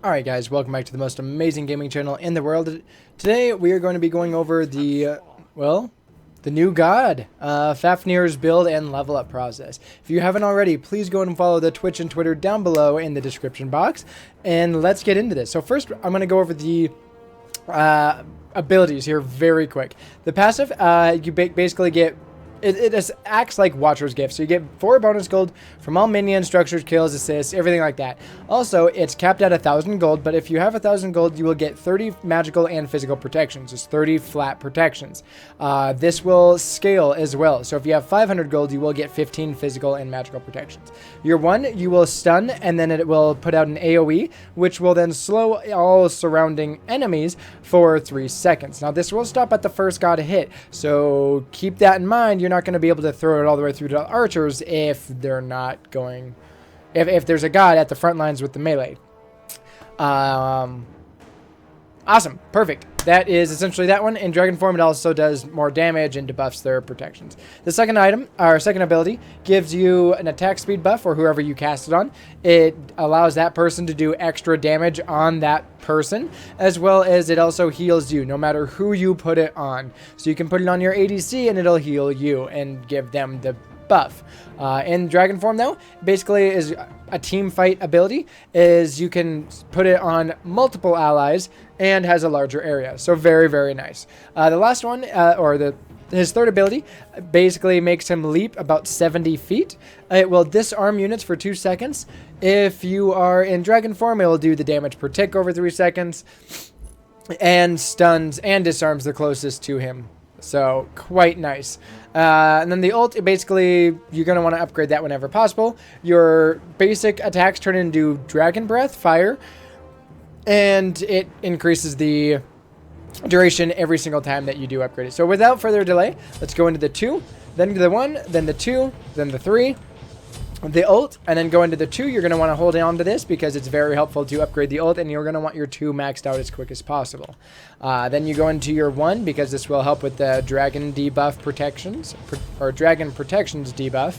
Alright guys, welcome back to the most amazing gaming channel in the world. Today we are going to be going over the new god, Fafnir's build and level up process. If you haven't already, please go and follow the Twitch and Twitter down below in the description box. And let's get into this. So first, I'm going to go over the abilities here very quick. The passive, you basically get... It just acts like Watcher's Gift. So you get 4 bonus gold from all minions, structures, kills, assists, everything like that. Also, it's capped at 1,000 gold, but if you have 1,000 gold, you will get 30 magical and physical protections. Just 30 flat protections. This will scale as well. So if you have 500 gold, you will get 15 physical and magical protections. Your 1, you will stun, and then it will put out an AoE, which will then slow all surrounding enemies for 3 seconds. Now, this will stop at the first god hit, so keep that in mind. You're not going to be able to throw it all the way through to archers if they're not going... If there's a god at the front lines with the melee. Awesome. Perfect. That is essentially that one. In Dragon form, it also does more damage and debuffs their protections. The second item, our second ability, gives you an attack speed buff for whoever you cast it on. It allows that person to do extra damage on that person, as well as it also heals you, no matter who you put it on. So you can put it on your ADC and it'll heal you and give them the buff. In Dragon form, though, basically is a team fight ability, is you can put it on multiple allies and has a larger area. So very, very nice. The last one, his third ability, basically makes him leap about 70 feet. It will disarm units for 2 seconds. If you are in Dragon form, it will do the damage per tick over 3 seconds, and stuns and disarms the closest to him. So, quite nice. And then the ult, basically, you're going to want to upgrade that whenever possible. Your basic attacks turn into Dragon Breath, Fire, and it increases the duration every single time that you do upgrade it. So, without further delay, let's go into the 2, then the 1, then the 2, then the 3. The ult, and then go into the 2. You're going to want to hold on to this because it's very helpful to upgrade the ult, and you're going to want your 2 maxed out as quick as possible. Then you go into your 1 because this will help with the dragon debuff protections, or dragon protections debuff.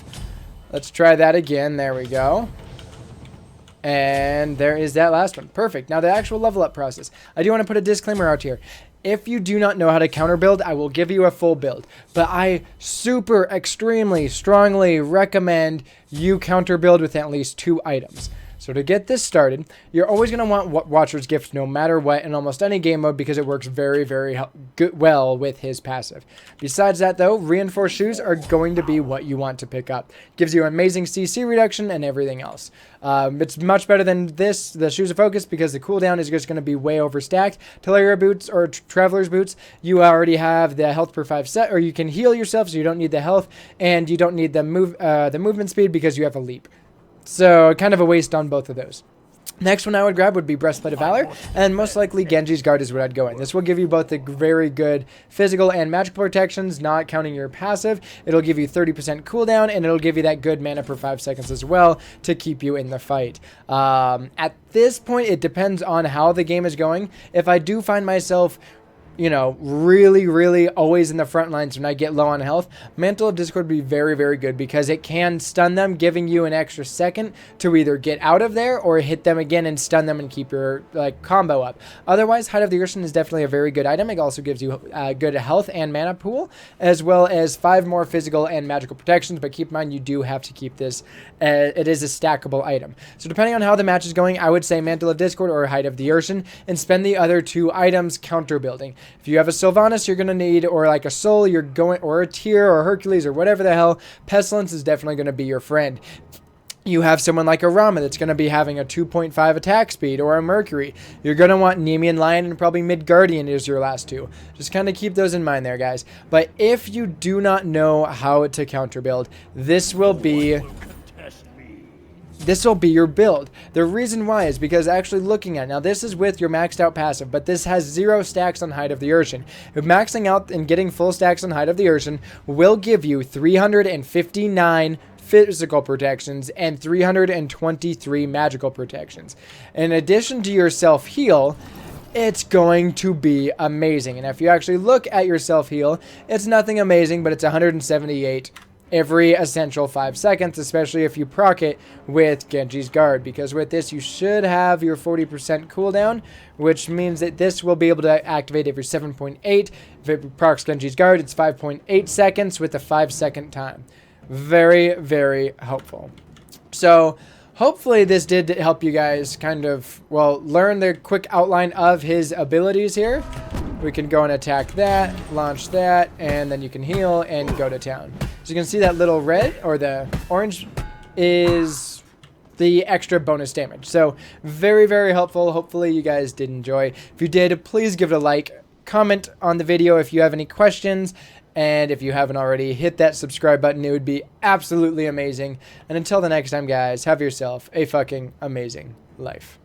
Let's try that again. There we go. And there is that last one. Perfect. Now the actual level up process. I do want to put a disclaimer out here. If you do not know how to counter build, I will give you a full build. But I extremely strongly recommend you counter build with at least 2 items. So to get this started, you're always going to want Watcher's Gift no matter what in almost any game mode because it works very, very well with his passive. Besides that, though, Reinforced Shoes are going to be what you want to pick up. Gives you amazing CC reduction and everything else. It's much better than this, the Shoes of Focus, because the cooldown is just going to be way overstacked. Talaria Boots or Traveler's Boots, you already have the health per 5 set, or you can heal yourself, so you don't need the health, and you don't need the movement speed because you have a leap. So, kind of a waste on both of those. Next one I would grab would be Breastplate of Valor, and most likely Genji's Guard is what I'd go in. This will give you both the very good physical and magical protections, not counting your passive. It'll give you 30% cooldown, and it'll give you that good mana per 5 seconds as well to keep you in the fight. At this point, it depends on how the game is going. If I do find myself, you know, really always in the front lines when I get low on health, Mantle of Discord would be very, very good because it can stun them, giving you an extra second to either get out of there or hit them again and stun them and keep your combo up. Otherwise, Height of the Urshan is definitely a very good item. It also gives you good health and mana pool, as well as 5 more physical and magical protections, but keep in mind you do have to keep this. It is a stackable item. So depending on how the match is going, I would say Mantle of Discord or Height of the Urshan, and spend the other 2 items counter building. If you have a Sylvanas, you're going to need, or like a Soul, or a Tyr, or Hercules, or whatever the hell, Pestilence is definitely going to be your friend. You have someone like a Rama that's going to be having a 2.5 attack speed, or a Mercury. You're going to want Nemean Lion, and probably Midgardian is your last 2. Just kind of keep those in mind there, guys. But if you do not know how to counter build, this will be your build. The reason why is because actually looking at, now this is with your maxed out passive, but this has 0 stacks on Height of the Urshan. If maxing out and getting full stacks on Height of the Urshan will give you 359 physical protections and 323 magical protections. In addition to your self-heal, it's going to be amazing. And if you actually look at your self-heal, it's nothing amazing, but it's 178 every essential 5 seconds, especially if you proc it with Genji's Guard, because with this you should have your 40% cooldown, which means that this will be able to activate every 7.8. If it procs Genji's Guard, it's 5.8 seconds with a 5-second time. Very, very helpful. So hopefully this did help you guys kind of, well, learn the quick outline of his abilities here. We can go and attack that, launch that, and then you can heal and go to town. So you can see that little red or the orange is the extra bonus damage. So very, very helpful. Hopefully you guys did enjoy. If you did, please give it a like, comment on the video if you have any questions, and if you haven't already, hit that subscribe button. It would be absolutely amazing. And until the next time, guys, have yourself a fucking amazing life.